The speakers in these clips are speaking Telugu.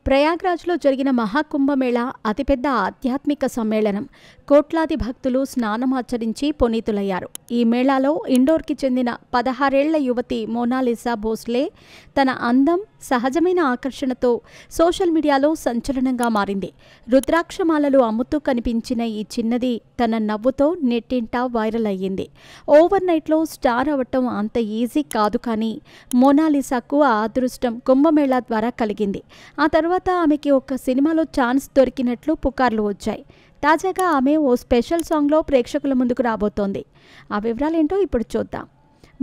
ప్రయాగ్రాజ్లో జరిగిన మహాకుంభమేళా అతిపెద్ద ఆధ్యాత్మిక సమ్మేళనం. కోట్లాది భక్తులు స్నానమాచరించి పునీతులయ్యారు. ఈ మేళాలో ఇండోర్కి చెందిన 16 ఏళ్ల యువతి మోనాలిసా భోస్లే తన అందం, సహజమైన ఆకర్షణతో సోషల్ మీడియాలో సంచలనంగా మారింది. రుద్రాక్షమాలలు అమ్ముతూ కనిపించిన ఈ చిన్నది తన నవ్వుతో నెట్టింటా వైరల్ అయ్యింది. ఓవర్ నైట్లో స్టార్ అవ్వటం అంత ఈజీ కాదు, కానీ మోనాలిసాకు ఆ అదృష్టం కుంభమేళా ద్వారా కలిగింది. ఆ తర్వాత ఆమెకి ఒక సినిమాలో ఛాన్స్ దొరికినట్లు పుకార్లు వచ్చాయి. తాజాగా ఆమె ఓ స్పెషల్ సాంగ్లో ప్రేక్షకుల ముందుకు రాబోతోంది. ఆ వివరాలేంటో ఇప్పుడు చూద్దాం.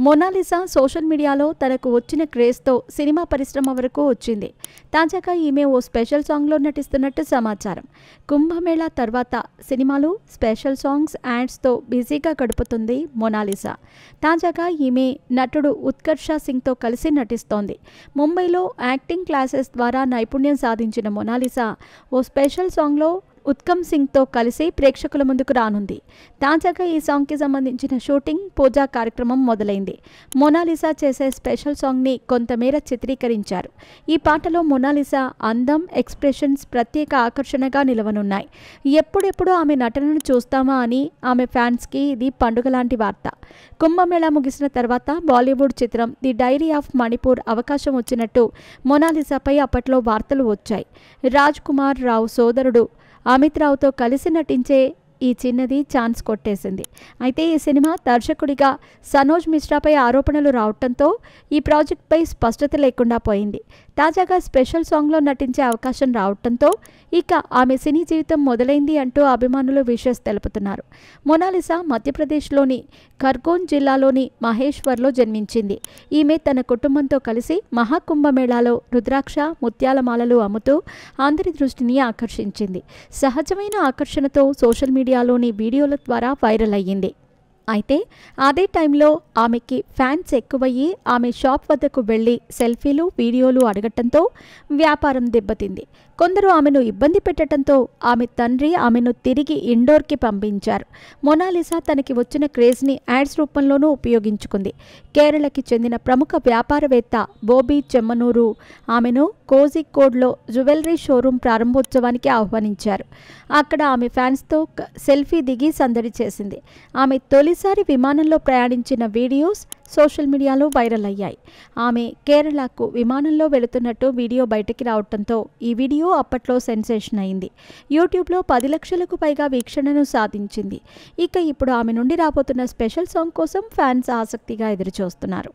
మోనాలిసా సోషల్ మీడియాలో తనకు వచ్చిన క్రేజ్తో సినిమా పరిశ్రమ వరకు వచ్చింది. తాజాగా ఈమె ఓ స్పెషల్ సాంగ్లో నటిస్తున్నట్టు సమాచారం. కుంభమేళా తర్వాత సినిమాలు, స్పెషల్ సాంగ్స్, యాడ్స్తో బిజీగా గడుపుతుంది మోనాలిసా. తాజాగా ఈమె నటుడు ఉత్కర్ష సింగ్తో కలిసి నటిస్తోంది. ముంబైలో యాక్టింగ్ క్లాసెస్ ద్వారా నైపుణ్యం సాధించిన మోనాలిసా ఓ స్పెషల్ సాంగ్లో ఉత్కమ్ సింగ్తో కలిసి ప్రేక్షకుల ముందుకు రానుంది. తాజాగా ఈ సాంగ్కి సంబంధించిన షూటింగ్, పూజా కార్యక్రమం మొదలైంది. మోనాలిసా చేసే స్పెషల్ సాంగ్ని కొంతమేర చిత్రీకరించారు. ఈ పాటలో మోనాలిసా అందం, ఎక్స్ప్రెషన్స్ ప్రత్యేక ఆకర్షణగా నిలవనున్నాయి. ఎప్పుడెప్పుడు ఆమె నటనను చూస్తామా అని ఆమె ఫ్యాన్స్కి ఇది పండుగ లాంటి వార్త. కుంభమేళా ముగిసిన తర్వాత బాలీవుడ్ చిత్రం ది డైరీ ఆఫ్ మణిపూర్ అవకాశం వచ్చినట్టు మోనాలిసాపై అప్పట్లో వార్తలు వచ్చాయి. రాజ్ కుమార్ రావు సోదరుడు అమిత్ రావుతో కలిసి నటించే ఈ చిన్నది ఛాన్స్ కొట్టేసింది. అయితే ఈ సినిమా దర్శకుడిగా సనోజ్ మిశ్రాపై ఆరోపణలు రావడంతో ఈ ప్రాజెక్ట్పై స్పష్టత లేకుండా పోయింది. తాజాగా స్పెషల్ సాంగ్లో నటించే అవకాశం రావడంతో ఇక ఆమె సినీ జీవితం మొదలైంది అంటూ అభిమానులు విషెస్ తెలుపుతున్నారు. మోనాలిసా మధ్యప్రదేశ్లోని ఖర్గోన్ జిల్లాలోని మహేశ్వర్లో జన్మించింది. ఈమె తన కుటుంబంతో కలిసి మహాకుంభమేళాలో రుద్రాక్ష, ముత్యాల మాలలు అమ్ముతూ అందరి దృష్టిని ఆకర్షించింది. సహజమైన ఆకర్షణతో సోషల్ మీడియాలోని వీడియోల ద్వారా వైరల్ అయ్యింది. అయితే అదే టైంలో ఆమెకి ఫ్యాన్స్ ఎక్కువయ్యి ఆమె షాప్ వద్దకు వెళ్లి సెల్ఫీలు, వీడియోలు అడగటంతో వ్యాపారం దెబ్బతింది. కొందరు ఆమెను ఇబ్బంది పెట్టడంతో ఆమె తండ్రి ఆమెను తిరిగి ఇండోర్కి పంపించారు. మోనాలిసా తనకి వచ్చిన క్రేజ్ని యాడ్స్ రూపంలోనూ ఉపయోగించుకుంది. కేరళకి చెందిన ప్రముఖ వ్యాపారవేత్త బోబీ చెమ్మనూరు ఆమెను కోజికోడ్లో జ్యువెలరీ షోరూం ప్రారంభోత్సవానికి ఆహ్వానించారు. అక్కడ ఆమె ఫ్యాన్స్తో సెల్ఫీ దిగి సందడి చేసింది. ఆమె తొలిసారి విమానంలో ప్రయాణించిన వీడియోస్ సోషల్ మీడియాలో వైరల్ అయ్యాయి. ఆమె కేరళకు విమానంలో వెళుతున్నట్టు వీడియో బయటకి రావడంతో ఈ వీడియో అప్పట్లో సెన్సేషన్ అయింది. యూట్యూబ్లో 10 లక్షలకు పైగా వీక్షణను సాధించింది. ఇక ఇప్పుడు ఆమె నుండి రాబోతున్న స్పెషల్ సాంగ్ కోసం ఫ్యాన్స్ ఆసక్తిగా ఎదురుచూస్తున్నారు.